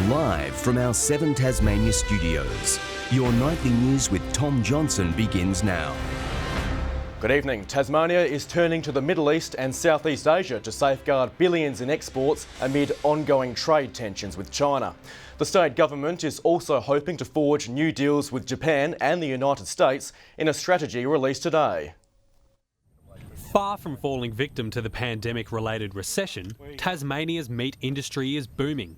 Live from our 7 Tasmania studios, your nightly news with Tom Johnson begins now. Good evening. Tasmania is turning to the Middle East and Southeast Asia to safeguard billions in exports amid ongoing trade tensions with China. The state government is also hoping to forge new deals with Japan and the United States in a strategy released today. Far from falling victim to the pandemic-related recession, Tasmania's meat industry is booming.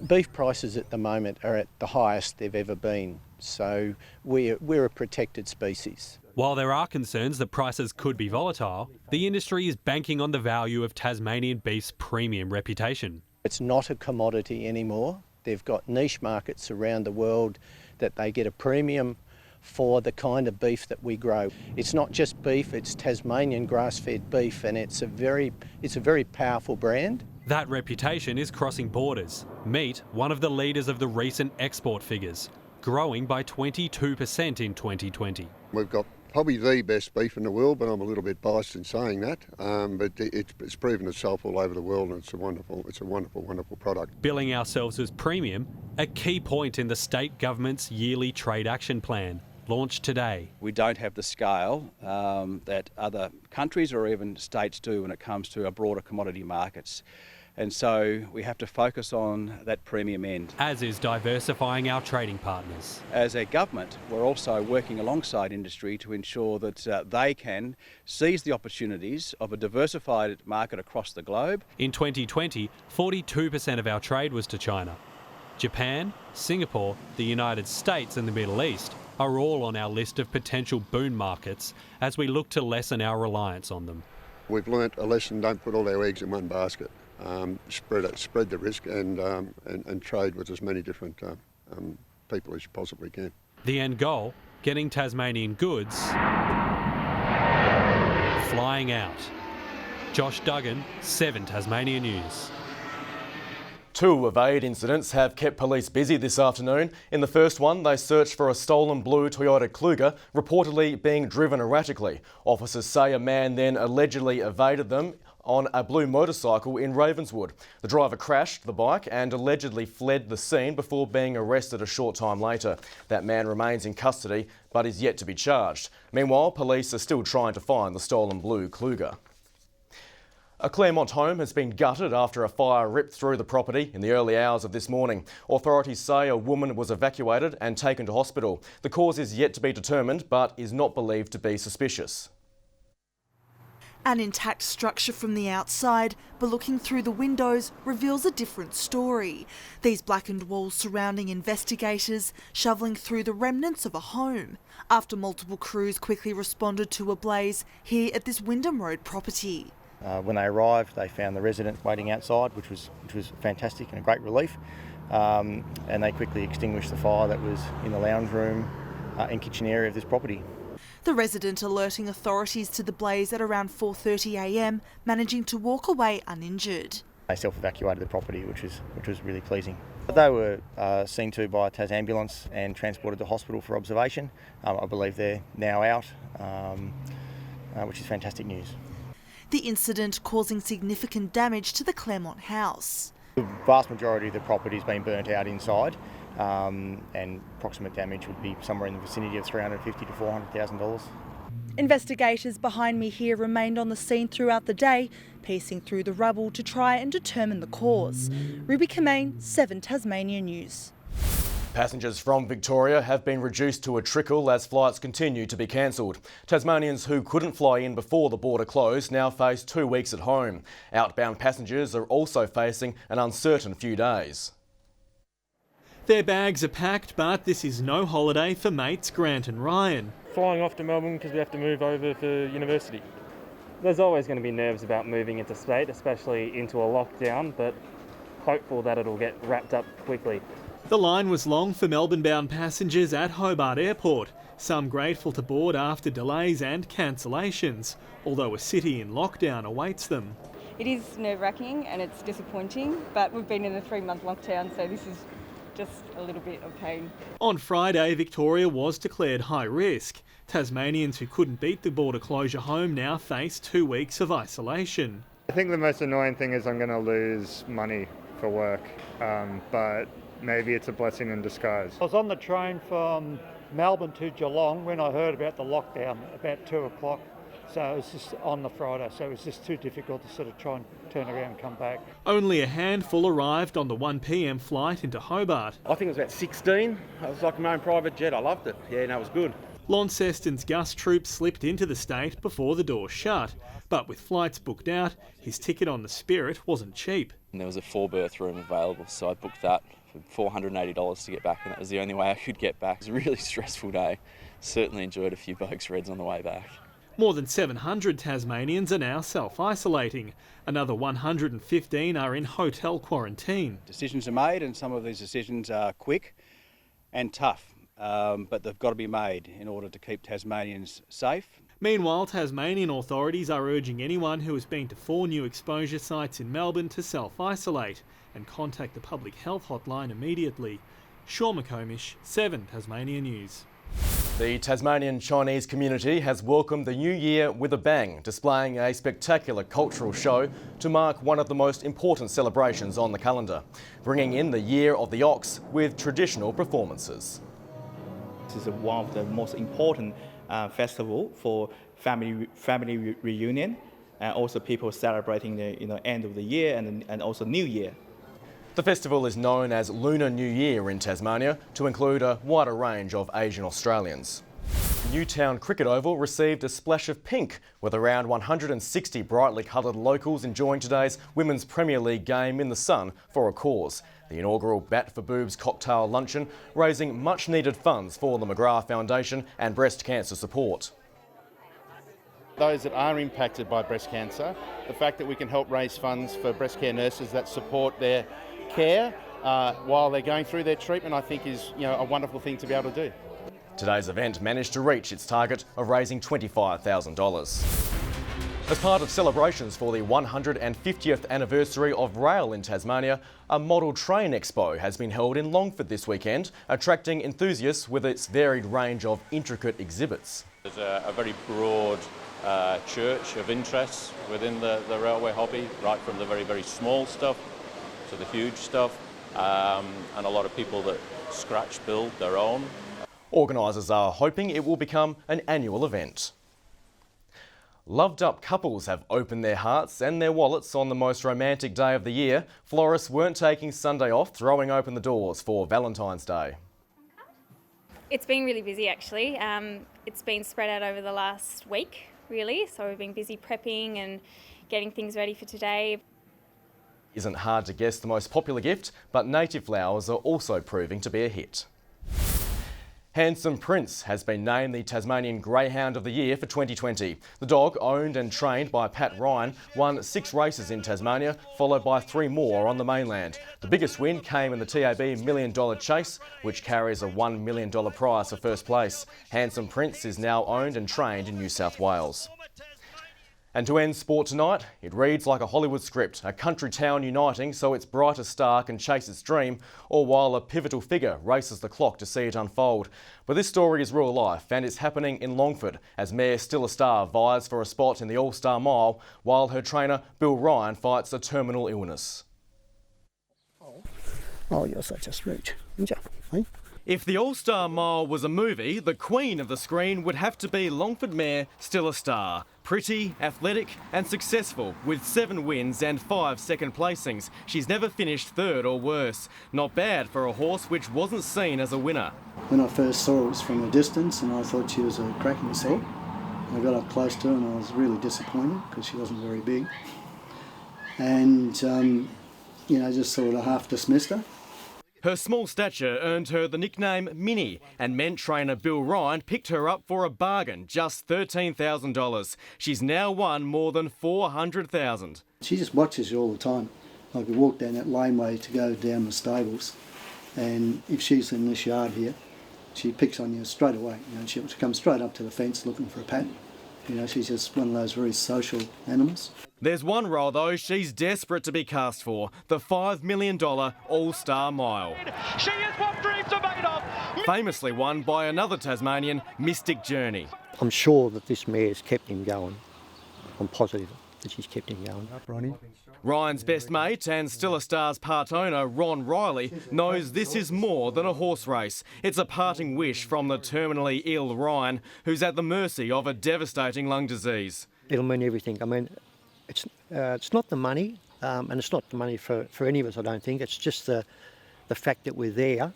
Beef prices at the moment are at the highest they've ever been, so we're a protected species. While there are concerns that prices could be volatile, the industry is banking on the value of Tasmanian beef's premium reputation. It's not a commodity anymore. They've got niche markets around the world that they get a premium for the kind of beef that we grow. It's not just beef, it's Tasmanian grass-fed beef, and it's a very powerful brand. That reputation is crossing borders. Meat, one of the leaders of the recent export figures, growing by 22% in 2020. We've got probably the best beef in the world, but I'm a little bit biased in saying that. But it's proven itself all over the world, and it's a wonderful product. Billing ourselves as premium, a key point in the state government's yearly trade action plan, launched today. We don't have the scale that other countries or even states do when it comes to our broader commodity markets. And so we have to focus on that premium end. As is diversifying our trading partners. As a government, we're also working alongside industry to ensure that they can seize the opportunities of a diversified market across the globe. In 2020, 42% of our trade was to China. Japan, Singapore, the United States and the Middle East are all on our list of potential boom markets as we look to lessen our reliance on them. We've learnt a lesson: don't put all our eggs in one basket. Spread the risk and trade with as many different people as you possibly can. The end goal, getting Tasmanian goods flying out. Josh Duggan, 7 Tasmania News. 2 evade incidents have kept police busy this afternoon. In the first one, they searched for a stolen blue Toyota Kluger, reportedly being driven erratically. Officers say a man then allegedly evaded them on a blue motorcycle in Ravenswood. The driver crashed the bike and allegedly fled the scene before being arrested a short time later. That man remains in custody but is yet to be charged. Meanwhile, police are still trying to find the stolen blue Kluger. A Claremont home has been gutted after a fire ripped through the property in the early hours of this morning. Authorities say a woman was evacuated and taken to hospital. The cause is yet to be determined but is not believed to be suspicious. An intact structure from the outside, but looking through the windows reveals a different story. These blackened walls surrounding investigators shoveling through the remnants of a home after multiple crews quickly responded to a blaze here at this Wyndham Road property. When they arrived, they found the resident waiting outside, which was fantastic and a great relief. And they quickly extinguished the fire that was in the lounge room and kitchen area of this property. The resident alerting authorities to the blaze at around 4:30 a.m, managing to walk away uninjured. They self-evacuated the property, which was really pleasing. They were seen to by a Tas ambulance and transported to hospital for observation. I believe they're now out, which is fantastic news. The incident causing significant damage to the Claremont house. The vast majority of the property has been burnt out inside, and approximate damage would be somewhere in the vicinity of $350,000 to $400,000. Investigators behind me here remained on the scene throughout the day, piecing through the rubble to try and determine the cause. Ruby Kamane, 7 Tasmania News. Passengers from Victoria have been reduced to a trickle as flights continue to be cancelled. Tasmanians who couldn't fly in before the border closed now face 2 weeks at home. Outbound passengers are also facing an uncertain few days. Their bags are packed, but this is no holiday for mates Grant and Ryan. Flying off to Melbourne because we have to move over for university. There's always going to be nerves about moving into state, especially into a lockdown, but hopeful that it'll get wrapped up quickly. The line was long for Melbourne-bound passengers at Hobart Airport, some grateful to board after delays and cancellations, although a city in lockdown awaits them. It is nerve-wracking and it's disappointing, but we've been in a 3-month lockdown, so this is just a little bit of pain. On Friday, Victoria was declared high risk. Tasmanians who couldn't beat the border closure home now face 2 weeks of isolation. I think the most annoying thing is I'm going to lose money for work, but maybe it's a blessing in disguise. I was on the train from Melbourne to Geelong when I heard about the lockdown about 2 o'clock. So it was just on the Friday, so it was just too difficult to sort of try and turn around and come back. Only a handful arrived on the 1 p.m. flight into Hobart. I think it was about 16. It was like my own private jet. I loved it. Yeah, no, it was good. Launceston's Gus Troop slipped into the state before the doors shut, but with flights booked out, his ticket on the Spirit wasn't cheap. And there was a 4-berth room available, so I booked that for $480 to get back, and that was the only way I could get back. It was a really stressful day. Certainly enjoyed a few Bogues Reds on the way back. More than 700 Tasmanians are now self-isolating. Another 115 are in hotel quarantine. Decisions are made, and some of these decisions are quick and tough, but they've got to be made in order to keep Tasmanians safe. Meanwhile, Tasmanian authorities are urging anyone who has been to 4 new exposure sites in Melbourne to self-isolate and contact the public health hotline immediately. Sean McComish, 7 Tasmania News. The Tasmanian Chinese community has welcomed the new year with a bang, displaying a spectacular cultural show to mark one of the most important celebrations on the calendar, bringing in the Year of the Ox with traditional performances. This is one of the most important festival for family reunion, and also people celebrating the end of the year and also New Year. The festival is known as Lunar New Year in Tasmania to include a wider range of Asian Australians. Newtown Cricket Oval received a splash of pink with around 160 brightly coloured locals enjoying today's Women's Premier League game in the sun for a cause. The inaugural Bat for Boobs cocktail luncheon raising much needed funds for the McGrath Foundation and breast cancer support. Those that are impacted by breast cancer, the fact that we can help raise funds for breast care nurses that support their care while they're going through their treatment, I think is a wonderful thing to be able to do. Today's event managed to reach its target of raising $25,000. As part of celebrations for the 150th anniversary of rail in Tasmania, a model train expo has been held in Longford this weekend, attracting enthusiasts with its varied range of intricate exhibits. There's a very broad church of interests within the railway hobby, right from the very, very small stuff to the huge stuff, and a lot of people that scratch build their own. Organisers are hoping it will become an annual event. Loved up couples have opened their hearts and their wallets on the most romantic day of the year. Florists weren't taking Sunday off, throwing open the doors for Valentine's Day. It's been really busy actually. It's been spread out over the last week really, so we've been busy prepping and getting things ready for today. Isn't hard to guess the most popular gift, but native flowers are also proving to be a hit. Handsome Prince has been named the Tasmanian Greyhound of the Year for 2020. The dog, owned and trained by Pat Ryan, won 6 races in Tasmania, followed by 3 more on the mainland. The biggest win came in the TAB $1 Million Chase, which carries a $1 million prize for first place. Handsome Prince is now owned and trained in New South Wales. And to end sport tonight, it reads like a Hollywood script, a country town uniting so its brightest star can chase its dream, all while a pivotal figure races the clock to see it unfold. But this story is real life and it's happening in Longford as Mayor Still a Star vies for a spot in the All-Star Mile while her trainer Bill Ryan fights a terminal illness. Oh, you're such a smooch, aren't you? Hey? If the All-Star Mile was a movie, the queen of the screen would have to be Longford Mayor Still a Star. Pretty, athletic and successful, with 7 wins and 5 second placings. She's never finished 3rd or worse. Not bad for a horse which wasn't seen as a winner. When I first saw her, it was from a distance and I thought she was a cracking sort. I got up close to her and I was really disappointed because she wasn't very big. And, just sort of half dismissed her. Her small stature earned her the nickname Minnie and meant trainer Bill Ryan picked her up for a bargain, just $13,000. She's now won more than $400,000. She just watches you all the time. Like we walk down that laneway to go down the stables and if she's in this yard here, she picks on you straight away. She'll come straight up to the fence looking for a pat. She's just one of those very social animals. There's one role, though, she's desperate to be cast for, the $5 million All-Star Mile. She is what dreams are made of! Famously won by another Tasmanian, Mystic Journey. I'm sure that this mayor's kept him going. I'm positive. that she's kept him going. Up, Ronnie. Ryan's best mate and still a Stars part owner, Ron Riley, knows this is more than a horse race. It's a parting wish from the terminally ill Ryan, who's at the mercy of a devastating lung disease. It'll mean everything. I mean, it's not the money, and it's not the money for any of us, I don't think. It's just the fact that we're there,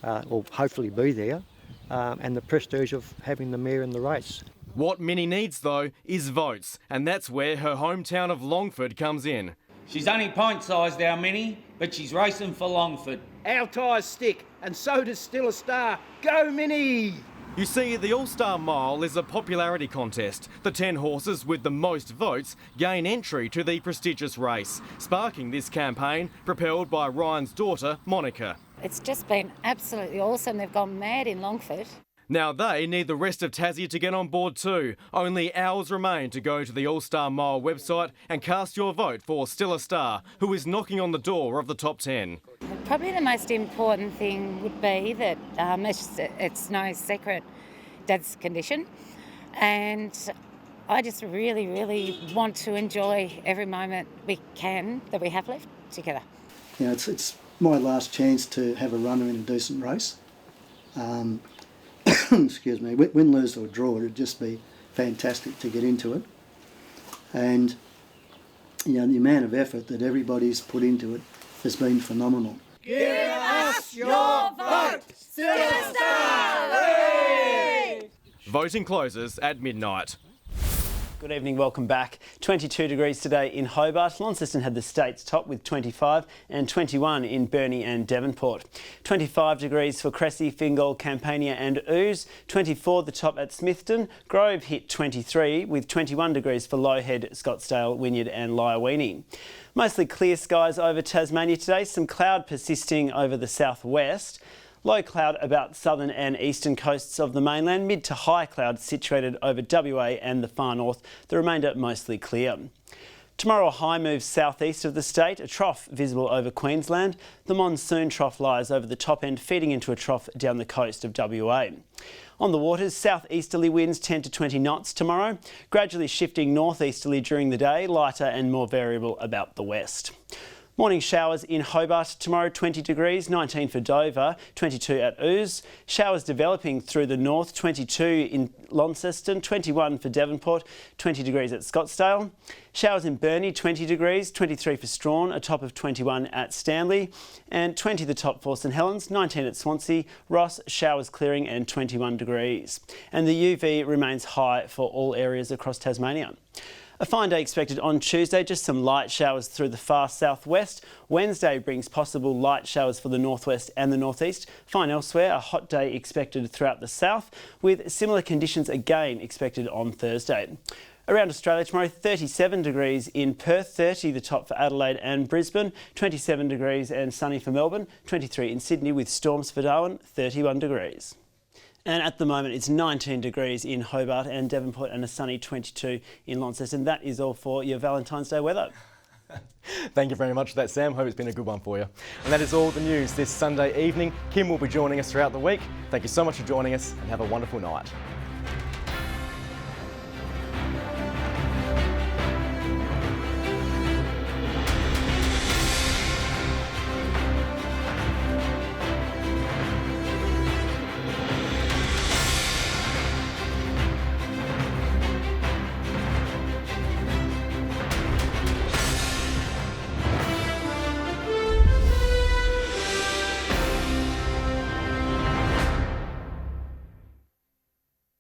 or hopefully be there, and the prestige of having the mare in the race. What Minnie needs, though, is votes, and that's where her hometown of Longford comes in. She's only pint-sized, our Minnie, but she's racing for Longford. Our tyres stick, and so does Still a Star. Go, Minnie! You see, the All-Star Mile is a popularity contest. The 10 horses with the most votes gain entry to the prestigious race, sparking this campaign propelled by Ryan's daughter, Monica. It's just been absolutely awesome. They've gone mad in Longford. Now they need the rest of Tassie to get on board too. Only hours remain to go to the All-Star Mile website and cast your vote for Still a Star, who is knocking on the door of the top 10. Probably the most important thing would be that it's no secret Dad's condition, and I just really, really want to enjoy every moment we can that we have left together. You know, it's my last chance to have a runner in a decent race. Excuse me, win, lose or draw, it'd just be fantastic to get into it. And, you know, the amount of effort that everybody's put into it has been phenomenal. Give us your vote! Still a Star! Voting closes at midnight. Good evening, welcome back. 22 degrees today in Hobart. Launceston had the state's top with 25 and 21 in Burnie and Devonport. 25 degrees for Cressy, Fingal, Campania and Ouse. 24 the top at Smithton. Grove hit 23 with 21 degrees for Lowhead, Scottsdale, Wynyard and Lyowini. Mostly clear skies over Tasmania today. Some cloud persisting over the southwest. Low cloud about southern and eastern coasts of the mainland. Mid to high cloud situated over WA and the far north. The remainder mostly clear. Tomorrow a high moves southeast of the state, a trough visible over Queensland. The monsoon trough lies over the top end, feeding into a trough down the coast of WA. On the waters, southeasterly winds 10 to 20 knots tomorrow, gradually shifting northeasterly during the day, lighter and more variable about the west. Morning showers in Hobart tomorrow, 20 degrees, 19 for Dover, 22 at Ouse. Showers developing through the north, 22 in Launceston, 21 for Devonport, 20 degrees at Scottsdale. Showers in Burnie, 20 degrees, 23 for Strawn, a top of 21 at Stanley, and 20 the top for St Helens, 19 at Swansea, Ross, showers clearing and 21 degrees. And the UV remains high for all areas across Tasmania. A fine day expected on Tuesday, just some light showers through the far southwest. Wednesday brings possible light showers for the northwest and the northeast. Fine elsewhere, a hot day expected throughout the south, with similar conditions again expected on Thursday. Around Australia tomorrow, 37 degrees in Perth, 30 the top for Adelaide and Brisbane, 27 degrees and sunny for Melbourne, 23 in Sydney with storms for Darwin, 31 degrees. And at the moment it's 19 degrees in Hobart and Devonport and a sunny 22 in Launceston. That is all for your Valentine's Day weather. Thank you very much for that, Sam. Hope it's been a good one for you. And that is all the news this Sunday evening. Kim will be joining us throughout the week. Thank you so much for joining us and have a wonderful night.